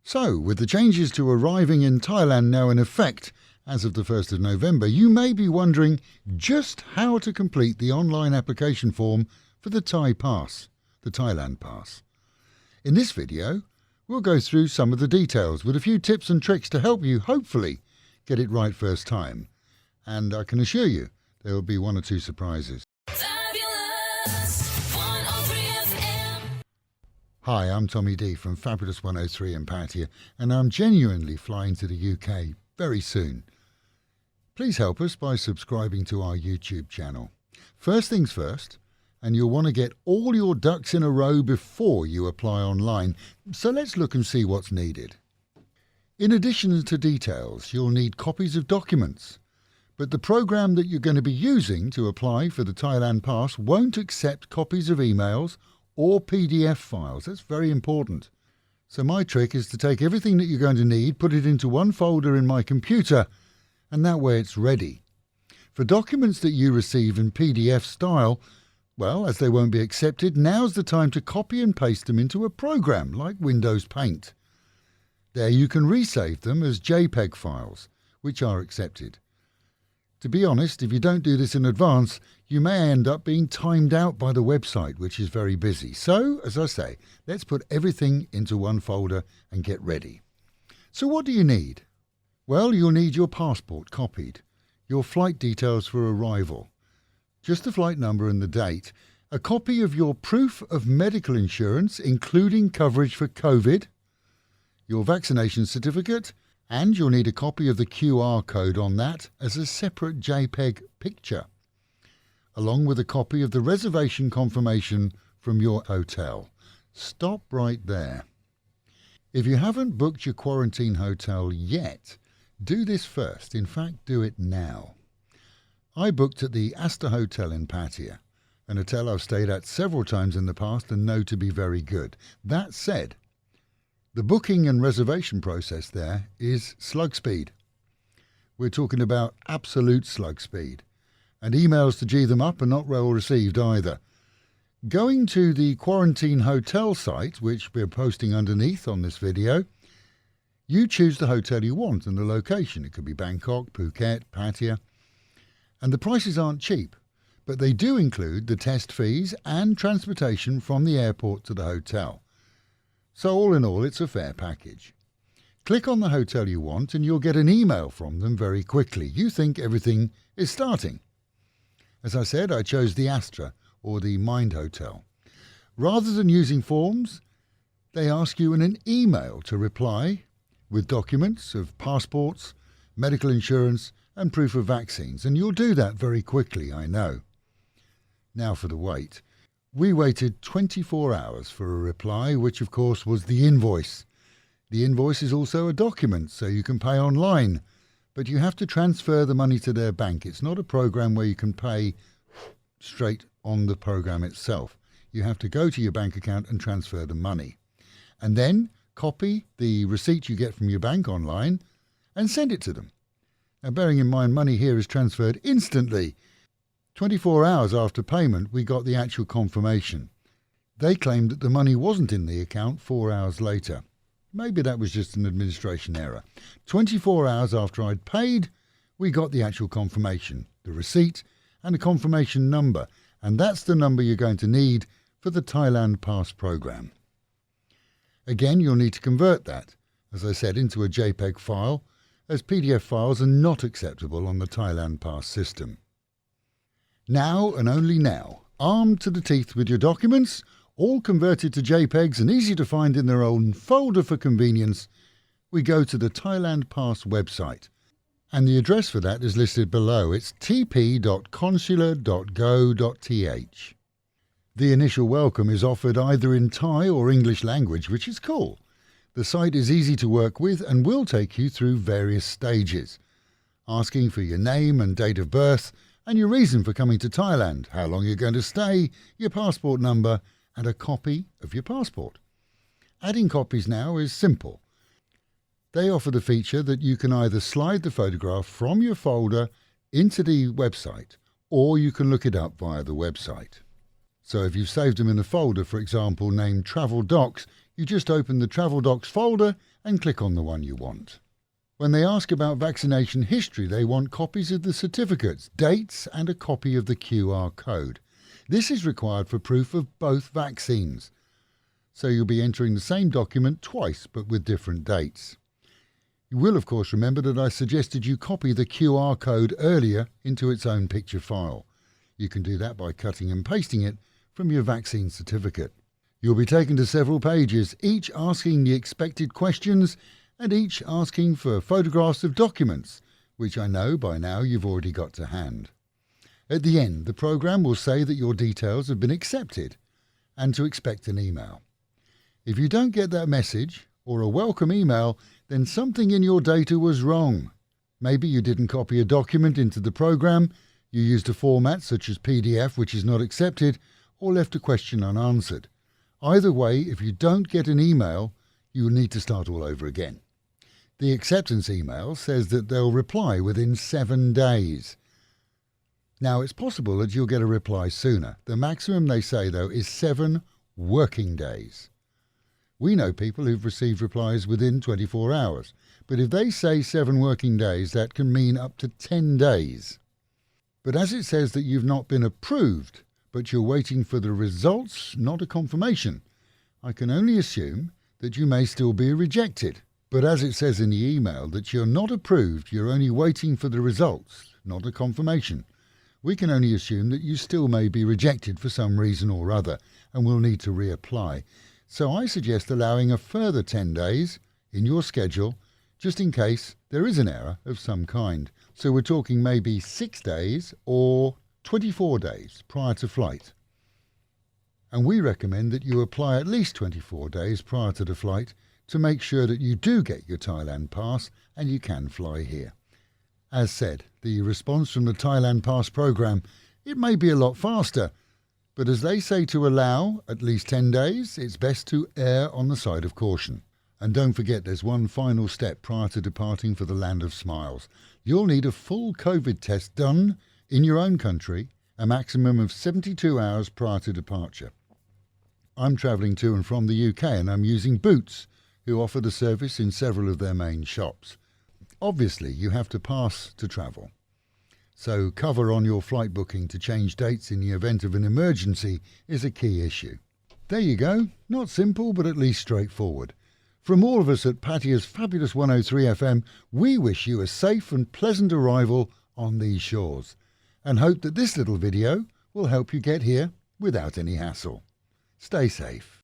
So, with the changes to arriving in Thailand now in effect as of the 1st of November, you may be wondering just how to complete the online application form for the Thailand Pass. In this video, we'll go through some of the details with a few tips and tricks to help you hopefully get it right first time. And I can assure you, there will be one or two surprises. Hi, I'm Tommy D from Fabulous 103 in Pattaya, and I'm genuinely flying to the UK very soon. Please help us by subscribing to our YouTube channel. First things first, and you'll want to get all your ducks in a row before you apply online, so let's look and see what's needed. In addition to details, you'll need copies of documents, but the program that you're going to be using to apply for the Thailand Pass won't accept copies of emails or PDF files. That's very important. So my trick is to take everything that you're going to need, put it into one folder in my computer, and that way it's ready. For documents that you receive in PDF style, well, as they won't be accepted, now's the time to copy and paste them into a program like Windows Paint. There you can resave them as JPEG files, which are accepted. To be honest, if you don't do this in advance, you may end up being timed out by the website, which is very busy. So, as I say, let's put everything into one folder and get ready. So what do you need? Well, you'll need your passport copied, your flight details for arrival, just the flight number and the date, a copy of your proof of medical insurance, including coverage for COVID, your vaccination certificate, and you'll need a copy of the QR code on that as a separate JPEG picture, along with a copy of the reservation confirmation from your hotel. Stop right there. If you haven't booked your quarantine hotel yet, do this first. In fact, do it now. I booked at the Astor Hotel in Pattaya, an hotel I've stayed at several times in the past and know to be very good. That said, the booking and reservation process there is slug speed. We're talking about absolute slug speed. And emails to G them up are not well received either. Going to the quarantine hotel site, which we're posting underneath on this video, you choose the hotel you want and the location. It could be Bangkok, Phuket, Pattaya. And the prices aren't cheap, but they do include the test fees and transportation from the airport to the hotel. So all in all, it's a fair package. Click on the hotel you want and you'll get an email from them very quickly. You think everything is starting. As I said, I chose the Astra or the Mind Hotel. Rather than using forms, they ask you in an email to reply with documents of passports, medical insurance and proof of vaccines. And you'll do that very quickly, I know. Now for the wait. We waited 24 hours for a reply, which of course was the invoice. The invoice is also a document, so you can pay online, but you have to transfer the money to their bank. It's not a program where you can pay straight on the program itself. You have to go to your bank account and transfer the money. And then copy the receipt you get from your bank online and send it to them. Now, bearing in mind, money here is transferred instantly. 24 hours after payment, we got the actual confirmation. They claimed that the money wasn't in the account 4 hours later. Maybe that was just an administration error. 24 hours after I'd paid, we got the actual confirmation, the receipt and a confirmation number. And that's the number you're going to need for the Thailand Pass program. Again, you'll need to convert that, as I said, into a JPEG file, as PDF files are not acceptable on the Thailand Pass system. Now and only now, armed to the teeth with your documents, all converted to JPEGs and easy to find in their own folder for convenience, we go to the Thailand Pass website. And the address for that is listed below. It's tp.consular.go.th. The initial welcome is offered either in Thai or English language, which is cool. The site is easy to work with and will take you through various stages, asking for your name and date of birth, and your reason for coming to Thailand, how long you're going to stay, your passport number, and a copy of your passport. Adding copies now is simple. They offer the feature that you can either slide the photograph from your folder into the website, or you can look it up via the website. So if you've saved them in a folder, for example, named Travel Docs, you just open the Travel Docs folder and click on the one you want. When they ask about vaccination history, they want copies of the certificates, dates and a copy of the QR code. This is required for proof of both vaccines. So you'll be entering the same document twice but with different dates. You will of course remember that I suggested you copy the QR code earlier into its own picture file. You can do that by cutting and pasting it from your vaccine certificate. You'll be taken to several pages, each asking the expected questions and each asking for photographs of documents, which I know by now you've already got to hand. At the end, the program will say that your details have been accepted and to expect an email. If you don't get that message or a welcome email, then something in your data was wrong. Maybe you didn't copy a document into the program, you used a format such as PDF which is not accepted, or left a question unanswered. Either way, if you don't get an email, you will need to start all over again. The acceptance email says that they'll reply within 7 days. Now, it's possible that you'll get a reply sooner. The maximum they say, though, is 7 working days. We know people who've received replies within 24 hours, but if they say 7 working days, that can mean up to 10 days. But as it says that you've not been approved, but you're waiting for the results, not a confirmation, I can only assume that you may still be rejected. But as it says in the email that you're not approved, you're only waiting for the results, not a confirmation, we can only assume that you still may be rejected for some reason or other and will need to reapply. So I suggest allowing a further 10 days in your schedule just in case there is an error of some kind. So we're talking maybe 6 days or 24 days prior to flight. And we recommend that you apply at least 24 days prior to the flight to make sure that you do get your Thailand Pass and you can fly here. As said, the response from the Thailand Pass program, it may be a lot faster, but as they say to allow at least 10 days, it's best to err on the side of caution. And don't forget there's one final step prior to departing for the land of smiles. You'll need a full COVID test done in your own country, a maximum of 72 hours prior to departure. I'm travelling to and from the UK and I'm using Boots, who offer the service in several of their main shops. Obviously, you have to pass to travel. So cover on your flight booking to change dates in the event of an emergency is a key issue. There you go. Not simple, but at least straightforward. From all of us at Pattaya's fabulous 103 FM, we wish you a safe and pleasant arrival on these shores and hope that this little video will help you get here without any hassle. Stay safe.